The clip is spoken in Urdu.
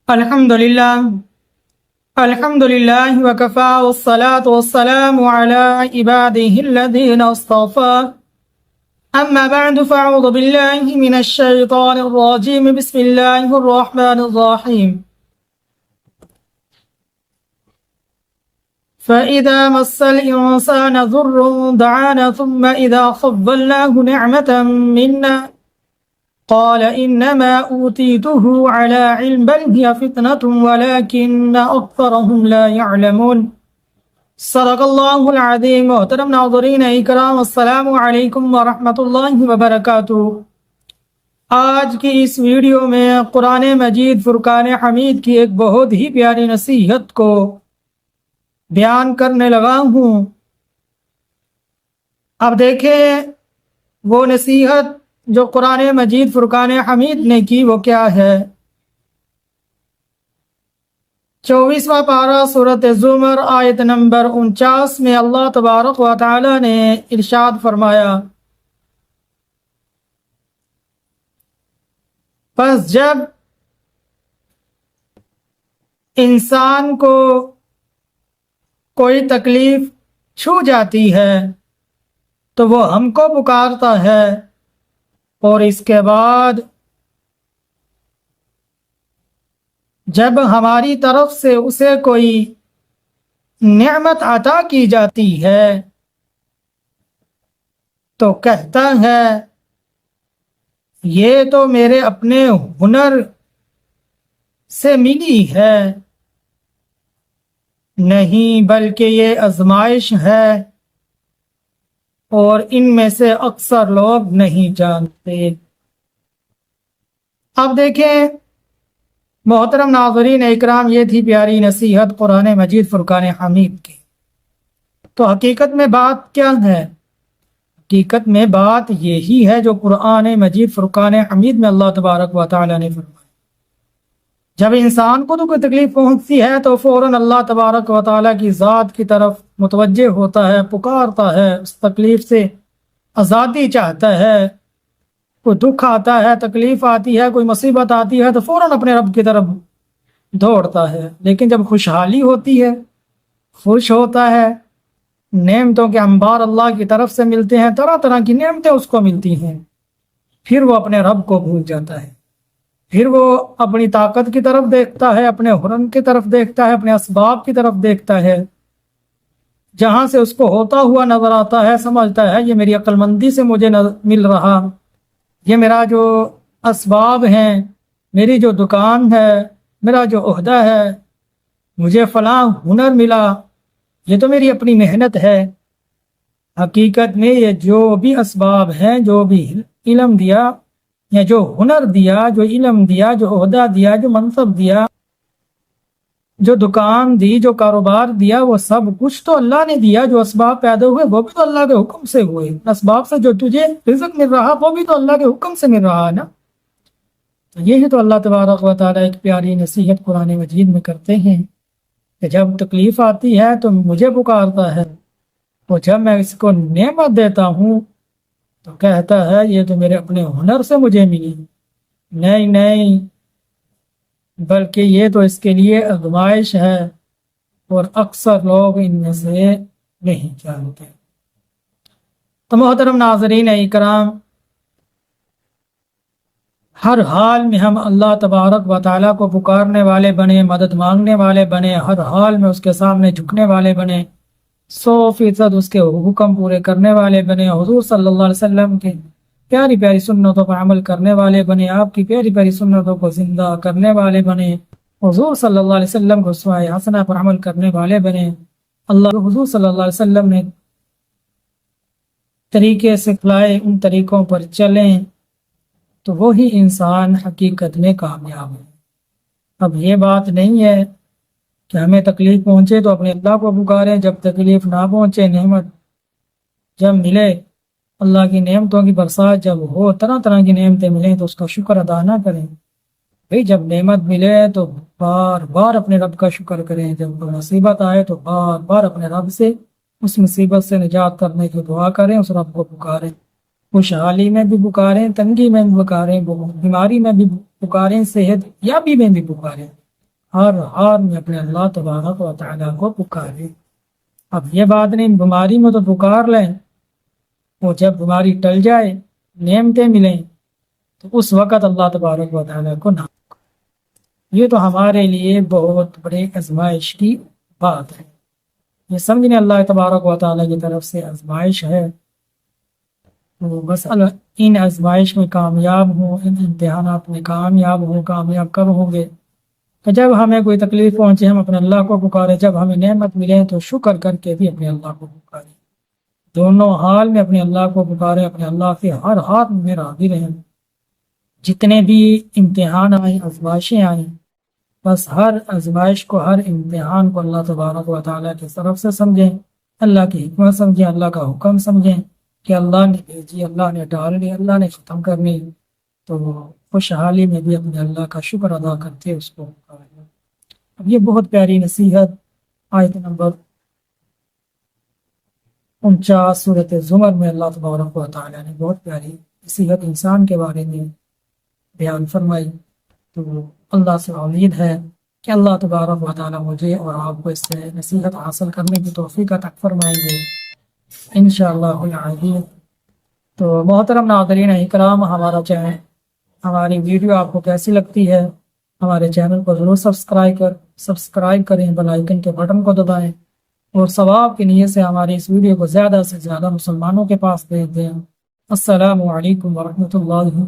الحمد لله وكفى والصلاة والسلام على عباده الذين اصطفى أما بعد فأعوذ بالله من الشيطان الرجيم بسم الله الرحمن الرحيم فإذا مس الإنسان ضر دعانا ثم إذا خولناه نعمة منا قال انما اوتیته على علم بل هي فتنة ولكن اکثرهم لا يعلمون۔ صدق اللہ العظیم۔ محترم ناظرین اکرام، السلام علیکم ورحمۃ اللہ وبرکاتہ۔ آج کی اس ویڈیو میں قرآن مجید فرقان حمید کی ایک بہت ہی پیاری نصیحت کو بیان کرنے لگا ہوں۔ اب دیکھیں وہ نصیحت جو قرآن مجید فرقان حمید نے کی وہ کیا ہے۔ 24واں پارہ سورۃ زمر آیت نمبر 49 میں اللہ تبارک و تعالی نے ارشاد فرمایا، پس جب انسان کو کوئی تکلیف چھو جاتی ہے تو وہ ہم کو پکارتا ہے، اور اس کے بعد جب ہماری طرف سے اسے کوئی نعمت عطا کی جاتی ہے تو کہتا ہے یہ تو میرے اپنے ہنر سے ملی ہے، نہیں بلکہ یہ آزمائش ہے اور ان میں سے اکثر لوگ نہیں جانتے۔ اب دیکھیں محترم ناظرین اکرام، یہ تھی پیاری نصیحت قرآن مجید فرقان حمید کی۔ تو حقیقت میں بات کیا ہے؟ حقیقت میں بات یہی ہے جو قرآن مجید فرقان حمید میں اللہ تبارک و تعالی نے فرمایا۔ جب انسان کو تو کوئی تکلیف پہنچتی ہے تو فوراً اللہ تبارک و تعالیٰ کی ذات کی طرف متوجہ ہوتا ہے، پکارتا ہے، اس تکلیف سے آزادی چاہتا ہے۔ کوئی دکھ آتا ہے، تکلیف آتی ہے، کوئی مصیبت آتی ہے تو فوراً اپنے رب کی طرف دوڑتا ہے۔ لیکن جب خوشحالی ہوتی ہے، خوش ہوتا ہے، نعمتوں کے انبار اللہ کی طرف سے ملتے ہیں، طرح طرح کی نعمتیں اس کو ملتی ہیں، پھر وہ اپنے رب کو بھول جاتا ہے، پھر وہ اپنی طاقت کی طرف دیکھتا ہے، اپنے ہنر کی طرف دیکھتا ہے، اپنے اسباب کی طرف دیکھتا ہے۔ جہاں سے اس کو ہوتا ہوا نظر آتا ہے سمجھتا ہے یہ میری عقل مندی سے مجھے مل رہا، یہ میرا جو اسباب ہیں، میری جو دکان ہے، میرا جو عہدہ ہے، مجھے فلاں ہنر ملا، یہ تو میری اپنی محنت ہے۔ حقیقت میں یہ جو بھی اسباب ہیں، جو بھی علم دیا یا جو ہنر دیا، جو علم دیا، جو عہدہ دیا، جو منصب دیا، جو دکان دی، جو کاروبار دیا، وہ سب کچھ تو اللہ نے دیا۔ جو اسباب پیدا ہوئے وہ بھی تو اللہ کے حکم سے ہوئے۔ اسباب سے جو تجھے رزق مل رہا وہ بھی تو اللہ کے حکم سے مل رہا ہے نا۔ تو یہی تو اللہ تبارک و تعالیٰ ایک پیاری نصیحت قرآن مجید میں کرتے ہیں کہ جب تکلیف آتی ہے تو مجھے پکارتا ہے، اور جب میں اس کو نعمت دیتا ہوں تو کہتا ہے یہ تو میرے اپنے ہنر سے مجھے ملی، نہیں بلکہ یہ تو اس کے لیے آزمائش ہے، اور اکثر لوگ ان میں سے نہیں جانتے۔ تو محترم ناظرین اکرام، ہر حال میں ہم اللہ تبارک و تعالیٰ کو پکارنے والے بنے، مدد مانگنے والے بنے، ہر حال میں اس کے سامنے جھکنے والے بنے، 100% اس کے حکم پورے کرنے والے بنے، حضور صلی اللہ علیہ وسلم کے پیاری پیاری سنتوں پر عمل کرنے والے بنے، آپ کی پیاری پیاری سنتوں کو زندہ کرنے والے بنے، حضور صلی اللہ علیہ وسلم کو اسوہ حسنہ پر عمل کرنے والے بنے۔ اللہ حضور صلی اللہ علیہ وسلم نے طریقے سے کھلائے، ان طریقوں پر چلیں تو وہی انسان حقیقت میں کامیاب ہے۔ اب یہ بات نہیں ہے کہ ہمیں تکلیف پہنچے تو اپنے اللہ کو پکاریں، جب تکلیف نہ پہنچے، نعمت جب ملے، اللہ کی نعمتوں کی برسات جب ہو، طرح طرح کی نعمتیں ملیں تو اس کا شکر ادا نہ کریں۔ بھئی جب نعمت ملے تو بار بار اپنے رب کا شکر کریں، جب مصیبت آئے تو بار بار اپنے رب سے اس مصیبت سے نجات کرنے کی دعا کریں، اس رب کو پکاریں۔ خوشحالی میں بھی پکاریں، تنگی میں بھی پکاریں، بیماری میں بھی پکاریں، صحت یابی میں بھی پکاریں، ہر حال میں اپنے اللہ تبارک و تعالیٰ کو پکارے۔ اب یہ بات نہیں بیماری میں تو پکار لیں، وہ جب بیماری ٹل جائے، نعمتیں ملیں، تو اس وقت اللہ تبارک و تعالیٰ کو نہ پکاریں۔ یہ تو ہمارے لیے بہت بڑے آزمائش کی بات ہے۔ یہ سمجھنے اللہ تبارک و تعالیٰ کی طرف سے آزمائش ہے، تو بس ان آزمائش میں کامیاب ہوں، ان امتحانات میں کامیاب ہوں۔ کامیاب کب ہوں گے؟ کہ جب ہمیں کوئی تکلیف پہنچے ہم اپنے اللہ کو پکارے، جب ہمیں نعمت ملے تو شکر کر کے بھی اپنے اللہ کو پکارے۔ دونوں حال میں اپنے اللہ کو پکارے، اپنے اللہ کے ہر ہاتھ میں راضی رہیں۔ جتنے بھی امتحان آئیں، آزمائشیں آئیں، بس ہر آزمائش کو، ہر امتحان کو اللہ تبارک و تعالیٰ کی طرف سے سمجھیں، اللہ کی حکمت سمجھیں، اللہ کا حکم سمجھیں کہ اللہ نے بھیجی، اللہ نے ڈالنی، اللہ نے ختم کرنی، تو خوشحالی میں بھی اپنے اللہ کا شکر ادا کرتے اس کو پکاریں۔ اب یہ بہت پیاری نصیحت آیت نمبر 49 سورۃ زمر میں اللہ تبارک و تعالیٰ نے بہت پیاری نصیحت انسان کے بارے میں بیان فرمائی۔ تو اللہ سے امید ہے کہ اللہ تبارک و تعالیٰ مجھے اور آپ کو اس سے نصیحت حاصل کرنے کی توفیق عطا فرمائیں گے انشاءاللہ العزیز۔ تو محترم ناظرین اکرام، ہماری ویڈیو آپ کو کیسی لگتی ہے؟ ہمارے چینل کو ضرور سبسکرائب کریں، بیل آئیکن کے بٹن کو دبائیں، اور ثواب کی نیت سے ہماری اس ویڈیو کو زیادہ سے زیادہ مسلمانوں کے پاس بھیج دیں۔ السلام علیکم ورحمۃ اللہ